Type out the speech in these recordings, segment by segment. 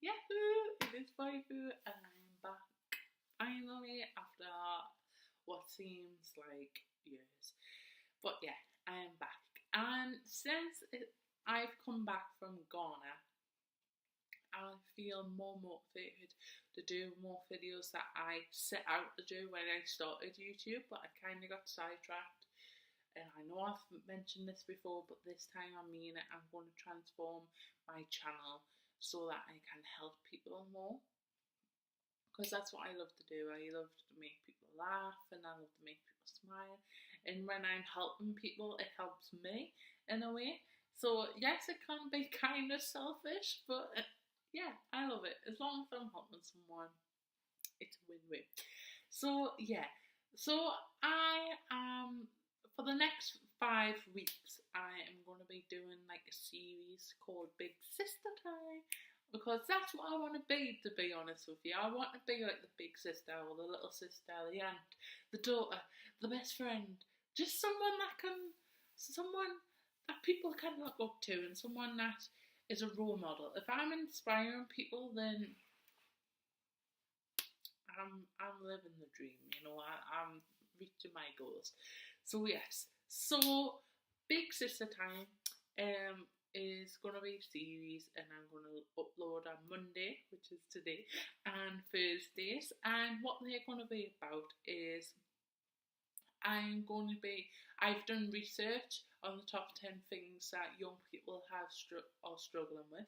Yahoo! It is Waifu and I'm back finally after what seems like years. But yeah, I am back. And I've come back from Ghana, I feel more motivated to do more videos that I set out to do when I started YouTube, but I kind of got sidetracked. And I know I've mentioned this before, but this time I mean it. I'm going to transform my channel so that I can help people more. Because that's what I love to do. I love to make people laugh and I love to make people smile. And when I'm helping people, it helps me in a way. So, yes, it can be kind of selfish, but yeah, I love it. As long as I'm helping someone, it's a win-win. So yeah, so I for the next 5 weeks I am going to be doing like a series called Big Sister Time because that's what I want to be. To be honest with you, I want to be like the big sister or the little sister, the aunt, the daughter, the best friend, just someone that people can look up to, and someone that is a role model. If I'm inspiring people, then I'm living the dream. I'm reaching my goals. So yes, so Big Sister Time is gonna be a series, and I'm gonna upload on Monday, which is today, and Thursdays. And what they're gonna be about is I've done research on the top 10 things that young people are struggling with,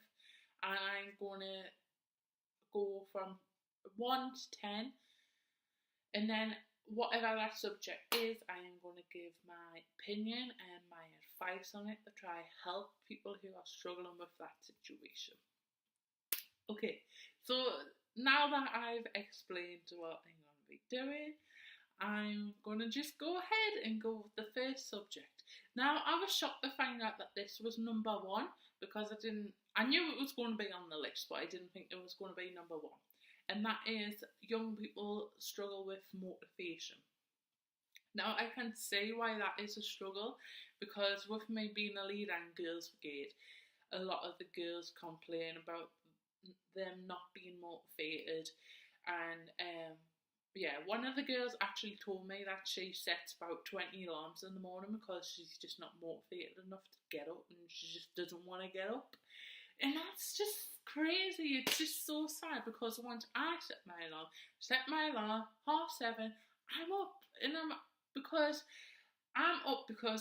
and I'm gonna go from 1 to 10, and then whatever that subject is, I am going to give my opinion and my advice on it to try help people who are struggling with that situation. Okay, so now that I've explained what I'm going to be doing, I'm going to just go ahead and go with the first subject. Now, I was shocked to find out that this was number one because I knew it was going to be on the list, but I didn't think it was going to be number one. And that is young people struggle with motivation. Now, I can see why that is a struggle because with me being a leader in Girls Brigade, a lot of the girls complain about them not being motivated. And yeah, one of the girls actually told me that she sets about 20 alarms in the morning because she's just not motivated enough to get up, and she just doesn't want to get up. And that's just crazy. It's just so sad because once I set my alarm 7:30, I'm up, and I'm up because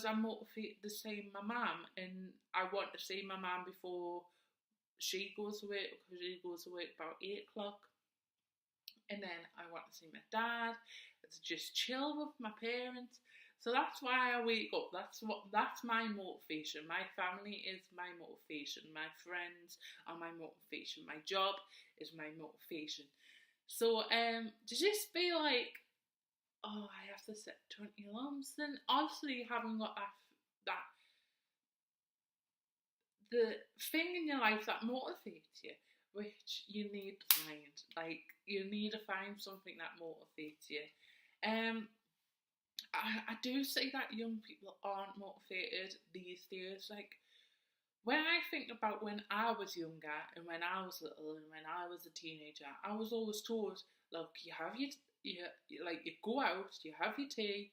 I'm motivated to see my mum, and I want to see my mum before she goes away, because she goes away at about 8 o'clock. And then I want to see my dad, to just chill with my parents. So that's why I wake up. That's my motivation. My family is my motivation. My friends are my motivation. My job is my motivation. So to just be like, oh, I have to set 20 alarms, then obviously you haven't got that the thing in your life that motivates you, which you need to find. Like, you need to find something that motivates you. I do see that young people aren't motivated these days. Like, when I think about when I was younger and when I was little and when I was a teenager, I was always told, look, you go out, you have your tea,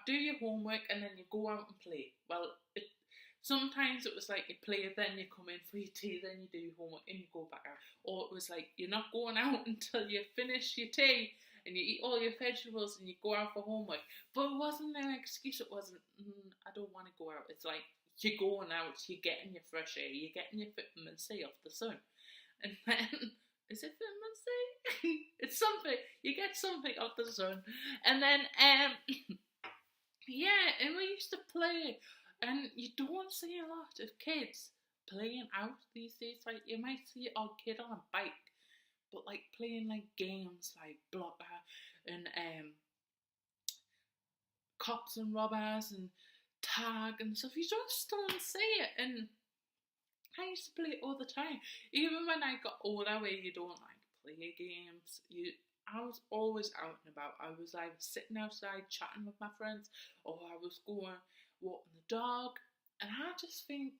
do your homework, and then you go out and play. Well, sometimes it was like you play, then you come in for your tea, then you do your homework, and you go back out. Or it was like you're not going out until you finish your tea and you eat all your vegetables and you go out for homework. But it wasn't an excuse. It wasn't, I don't want to go out. It's like you're going out, you're getting your fresh air, you're getting your vitamin C off the sun. And then, is it vitamin C? It's something. You get something off the sun. And then, yeah, and we used to play. And you don't see a lot of kids playing out these days. Like, you might see a kid on a bike, but like playing like games like blocker and cops and robbers and tag and stuff, you just don't see it. And I used to play it all the time. Even when I got older, where you don't like play games, I was always out and about. I was either sitting outside chatting with my friends, or I was going walking the dog. And I just think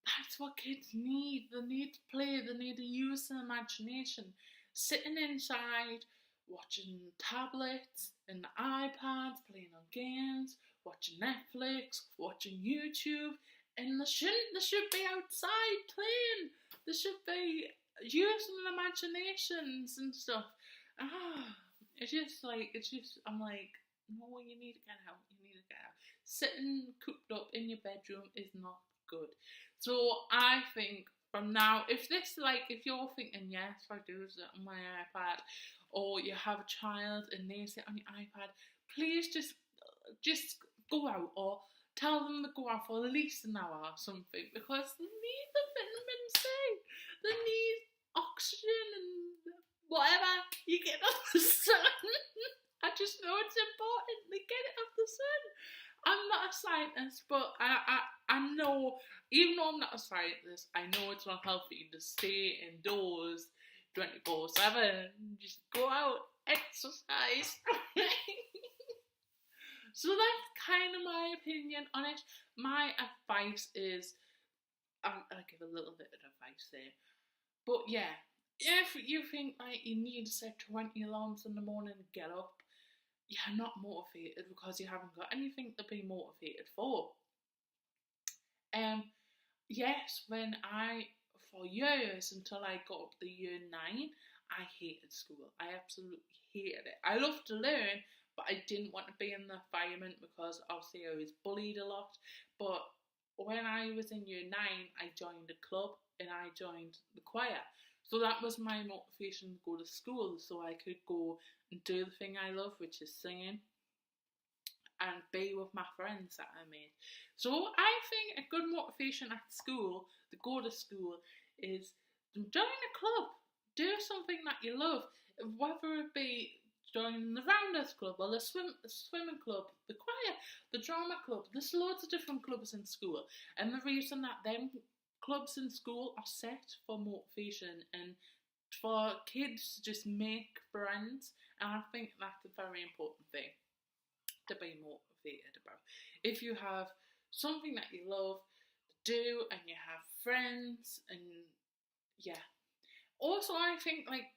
That's what kids need. They need to play, they need to use their imagination. Sitting inside, watching tablets and iPads, playing on games, watching Netflix, watching YouTube, and they shouldn't. They should be outside playing. They should be using their imaginations and stuff. I'm like, no, you need to get out. You need to get out. Sitting cooped up in your bedroom is not good. So I think from now, if you're thinking, yes, I do sit on my iPad, or you have a child and they sit on your iPad, please just go out, or tell them to go out for at least an hour or something, because they need the vitamin C, they need oxygen and whatever you get off the sun. I just know it's important to get it off the sun. I'm not a scientist, but I know, even though I'm not a scientist, I know it's not healthy to stay indoors 24/7. Just go out, exercise. So that's kind of my opinion on it. My advice is, I'll give a little bit of advice there. But yeah, if you think like you need to set 20 alarms in the morning to get up, you're not motivated because you haven't got anything to be motivated for. Yes, for years until I got up to year 9, I hated school. I absolutely hated it. I loved to learn, but I didn't want to be in the environment because obviously I was bullied a lot. But when I was in year 9, I joined a club and I joined the choir. So that was my motivation to go to school, so I could go and do the thing I love, which is singing, and be with my friends that I made. So I think a good motivation at school, to go to school, is join a club. Do something that you love, whether it be joining the Rounders Club or the swimming club, the choir, the drama club. There's loads of different clubs in school, and the reason that them clubs in school are set for motivation and for kids to just make friends, and I think that's a very important thing to be motivated about. If you have something that you love to do and you have friends, and yeah. Also, I think like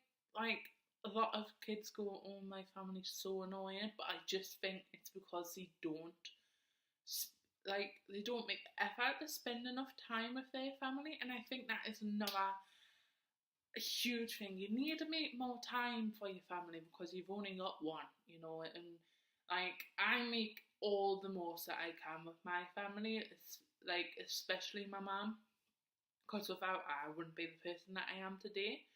a lot of kids go, "Oh, my family's so annoying," but I just think it's because they don't make the effort to spend enough time with their family, and I think that is another a huge thing. You need to make more time for your family because you've only got one, and like I make all the most that I can with my family. It's like especially my mum, because without her I wouldn't be the person that I am today.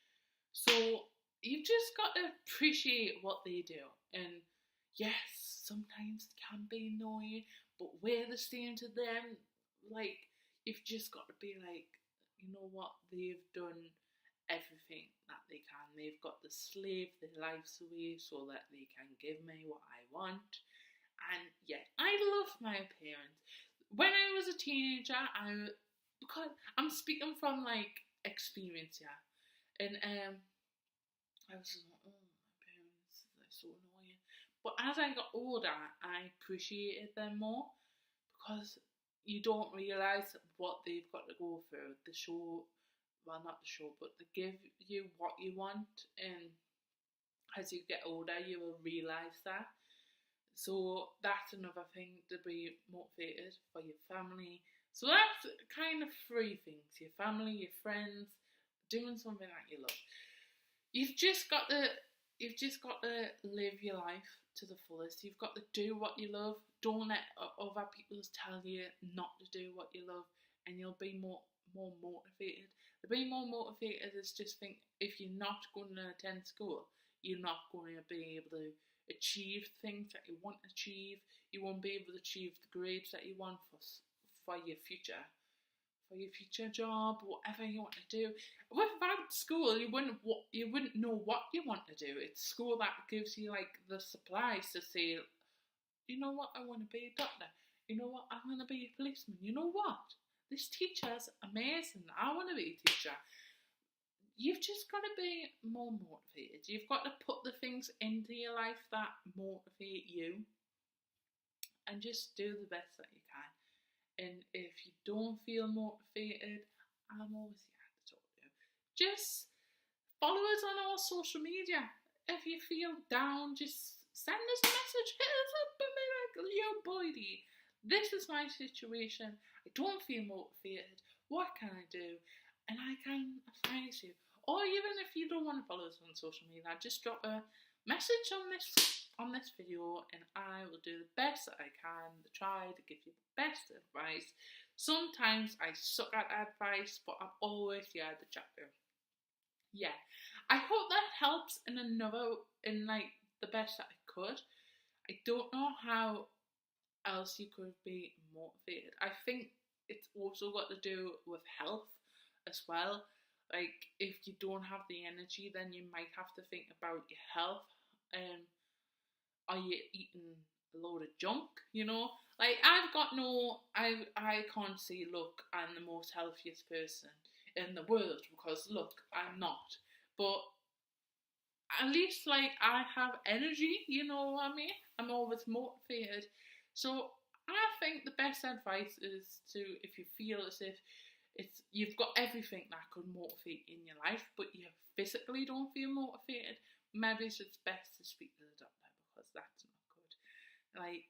So you've just got to appreciate what they do, and yes, sometimes it can be annoying, but we're the same to them. Like, you've just got to be like, you know what, they've done everything that they can. They've got to slave their lives away so that they can give me what I want. And yeah, I love my parents. When I was a teenager, because I'm speaking from like experience, yeah, and I was just like, oh, my parents, they're so annoying. But as I got older, I appreciated them more, because you don't realise what they've got to go through. The show, well, not the show, but to give you what you want, and as you get older, you will realise that. So that's another thing, to be motivated for your family. So that's kind of 3 things: your family, your friends, doing something that you love. You've just got to live your life to the fullest. You've got to do what you love. Don't let other people tell you not to do what you love, and you'll be more motivated. To be more motivated is just think, if you're not going to attend school, you're not going to be able to achieve things that you want to achieve. You won't be able to achieve the grades that you want for your future. For your future job, whatever you want to do. Without school, you wouldn't know what you want to do. It's school that gives you like the supplies to say, you know what, I want to be a doctor. You know what, I want to be a policeman. You know what, this teacher's amazing. I want to be a teacher. You've just got to be more motivated. You've got to put the things into your life that motivate you, and just do the best that you can. And if you don't feel motivated, I'm always here to talk to you. Just follow us on our social media. If you feel down, just send us a message. Hit us up and be like, yo, boydie, this is my situation. I don't feel motivated. What can I do? And I can advise you. Or even if you don't want to follow us on social media, just drop a message on this video, and I will do the best that I can to try to give you the best advice. Sometimes I suck at advice, but I'm always here to chat to you. Yeah, I hope that helps in like the best that I could. I don't know how else you could be motivated. I think it's also got to do with health as well. Like if you don't have the energy, then you might have to think about your health. Um, are you eating a load of junk? Like I've got I can't say, look, I'm the most healthiest person in the world, because look, I'm not. But at least like I have energy, you know what I mean? I'm always motivated. So I think the best advice is to, if you feel as if you've got everything that could motivate in your life, but you physically don't feel motivated, maybe it's just best to speak to the doctor, because that's not good. Like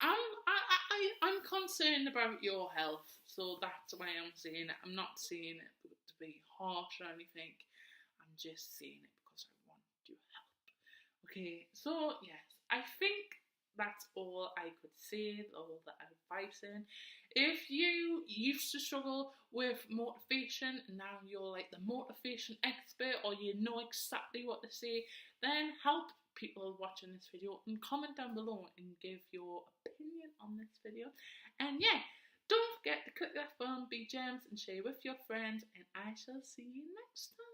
I'm concerned about your health, so that's why I'm saying it. I'm not saying it to be harsh or anything. I'm just saying it because I want to help. Okay, so yes, I think that's all I could say, all the advice in. If you used to struggle with motivation, now you're like the motivation expert, or you know exactly what to say, then help people watching this video and comment down below and give your opinion on this video. And yeah, don't forget to click that button, be gems, and share with your friends, and I shall see you next time.